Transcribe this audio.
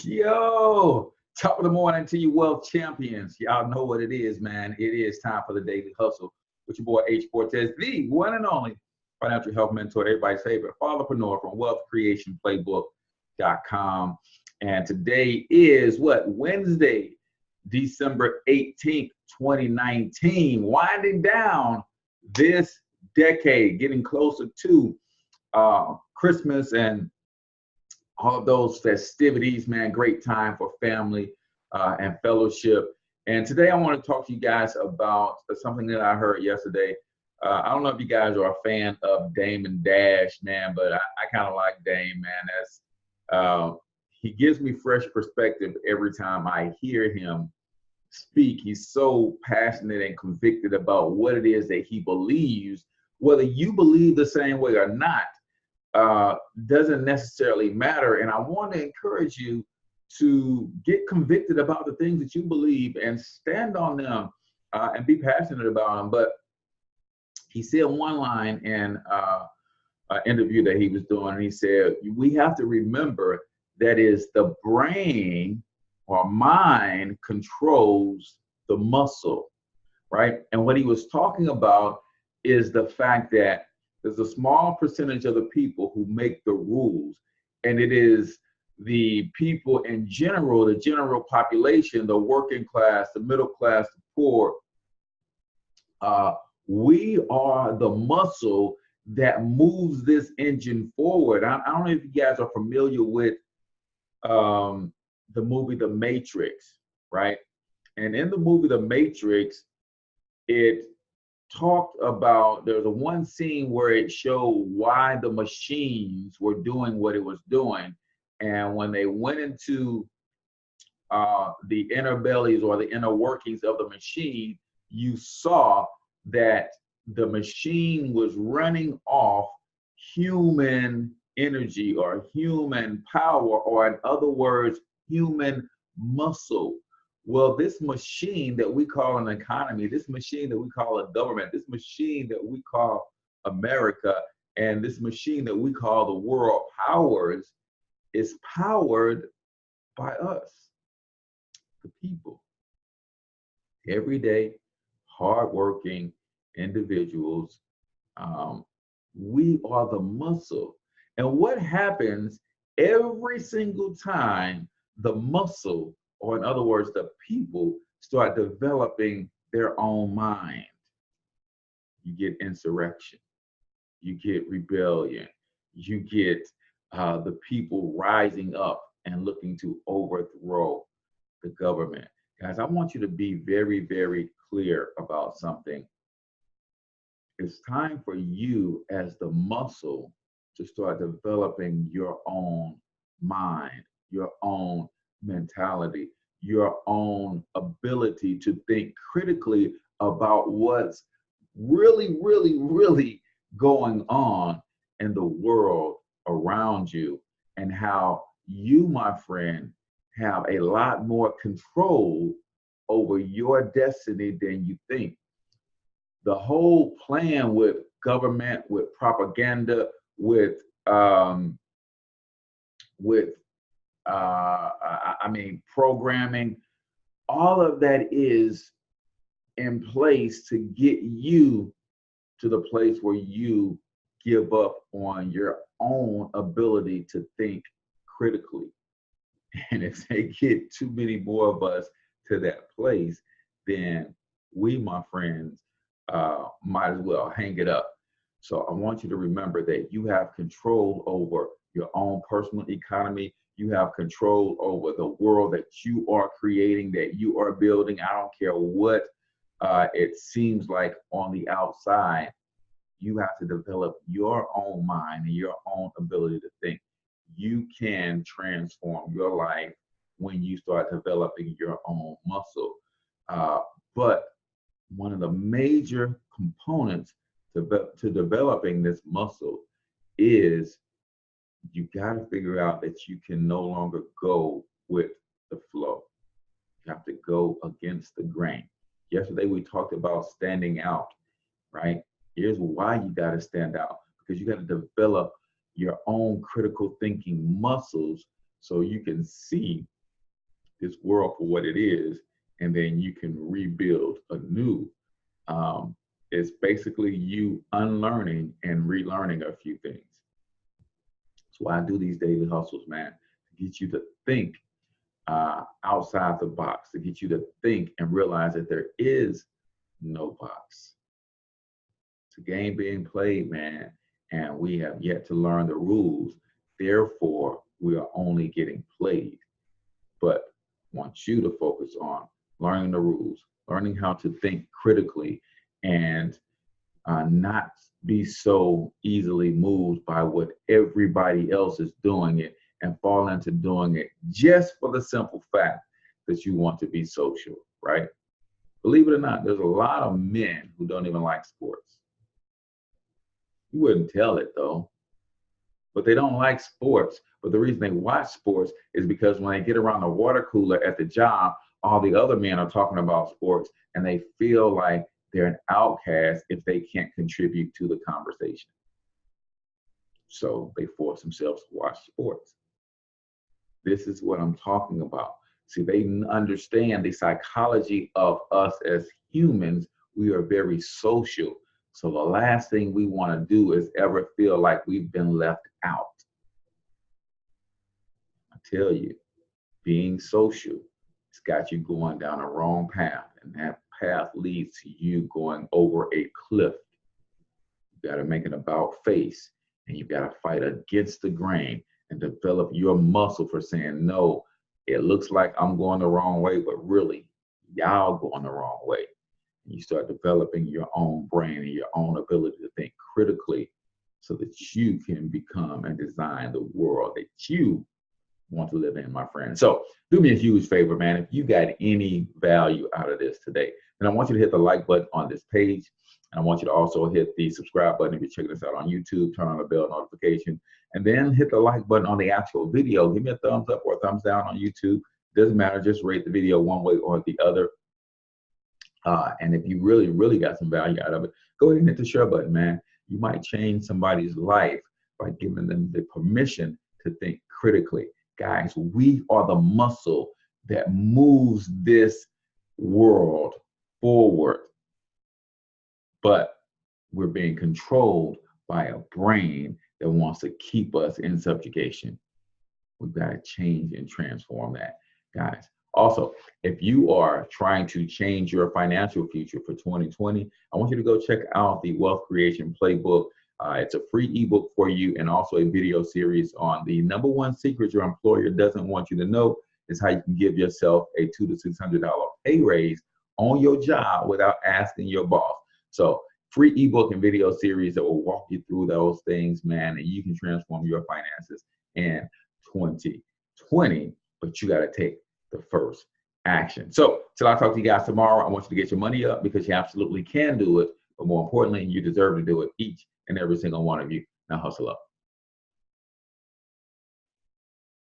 Yo, top of the morning to you, wealth champions. Y'all know what it is, man. It is time for the daily hustle with your boy H Cortez, the one and only financial health mentor, everybody's favorite fatherpreneur from wealthcreationplaybook.com. And today is what? Wednesday, December 18th, 2019. Winding down this decade, getting closer to Christmas and all of those festivities, man. Great time for family and fellowship. And today I want to talk to you guys about something that I heard yesterday. I don't know if you guys are a fan of Dame and Dash, man, but I kind of like Dame, man. He gives me fresh perspective every time I hear him speak. He's so passionate and convicted about what it is that he believes, whether you believe the same way or not. Doesn't necessarily matter. And I want to encourage you to get convicted about the things that you believe and stand on them and be passionate about them. But he said one line in an interview that he was doing, and he said, we have to remember that is the brain or mind controls the muscle, right? And what he was talking about is the fact that there's a small percentage of the people who make the rules, and it is the people in general, the general population, the working class, the middle class, the poor. We are the muscle that moves this engine forward. I don't know if you guys are familiar with the movie The Matrix, right? And in the movie The Matrix, it talked about, there's a one scene where it showed why the machines were doing what it was doing. And when they went into the inner bellies or the inner workings of the machine, you saw that the machine was running off human energy or human power, or in other words, human muscle. Well, this machine that we call an economy, this machine that we call a government, this machine that we call America, and this machine that we call the world powers is powered by us, the people. Everyday, hardworking individuals. We are the muscle. And what happens every single time the muscle, or in other words, the people, start developing their own mind? You get insurrection, you get rebellion, you get the people rising up and looking to overthrow the government. Guys, I want you to be very, very clear about something. It's time for you as the muscle to start developing your own mind, your own mentality, your own ability to think critically about what's really, really, really going on in the world around you, and how you, my friend, have a lot more control over your destiny than you think. The whole plan with government, with propaganda, with programming, all of that is in place to get you to the place where you give up on your own ability to think critically. And if they get too many more of us to that place, then we, my friends, might as well hang it up. So I want you to remember that you have control over your own personal economy. You have control over the world that you are creating, that you are building. I don't care what it seems like on the outside. You have to develop your own mind and your own ability to think. You can transform your life when you start developing your own muscle. But one of the major components to developing this muscle is you got to figure out that you can no longer go with the flow. You have to go against the grain. Yesterday we talked about standing out, right? Here's why you got to stand out, because you got to develop your own critical thinking muscles so you can see this world for what it is, and then you can rebuild anew. It's basically you unlearning and relearning a few things. That's why I do these daily hustles, man, to get you to think outside the box, to get you to think and realize that there is no box. It's a game being played, man, and we have yet to learn the rules. Therefore, we are only getting played. But I want you to focus on learning the rules, learning how to think critically, and not be so easily moved by what everybody else is doing it and fall into doing it just for the simple fact that you want to be social, right? Believe it or not, there's a lot of men who don't even like sports. You wouldn't tell it though, but they don't like sports. But the reason they watch sports is because when they get around the water cooler at the job, all the other men are talking about sports and they feel like they're an outcast if they can't contribute to the conversation. So they force themselves to watch sports. This is what I'm talking about. See, they understand the psychology of us as humans. We are very social. So the last thing we want to do is ever feel like we've been left out. I tell you, being social, it's got you going down a wrong path, and that path leads to you going over a cliff. You got to make an about face, and you got to fight against the grain and develop your muscle for saying, no, it looks like I'm going the wrong way, but really, y'all going the wrong way. And you start developing your own brain and your own ability to think critically so that you can become and design the world that you want to live in, my friend. So do me a huge favor, man. If you got any value out of this today, then I want you to hit the like button on this page. And I want you to also hit the subscribe button if you're checking us out on YouTube, turn on the bell notification, and then hit the like button on the actual video. Give me a thumbs up or a thumbs down on YouTube. Doesn't matter, just rate the video one way or the other. And if you really, really got some value out of it, go ahead and hit the share button, man. You might change somebody's life by giving them the permission to think critically. Guys, we are the muscle that moves this world forward, but we're being controlled by a brain that wants to keep us in subjugation. We've got to change and transform that, guys. Also, if you are trying to change your financial future for 2020, I want you to go check out the Wealth Creation Playbook. It's a free ebook for you, and also a video series on the #1 secret your employer doesn't want you to know is how you can give yourself a $200 to $600 pay raise on your job without asking your boss. So free ebook and video series that will walk you through those things, man, and you can transform your finances in 2020, but you got to take the first action. So till I talk to you guys tomorrow, I want you to get your money up because you absolutely can do it, but more importantly, you deserve to do it, each and every single one of you. Now hustle up.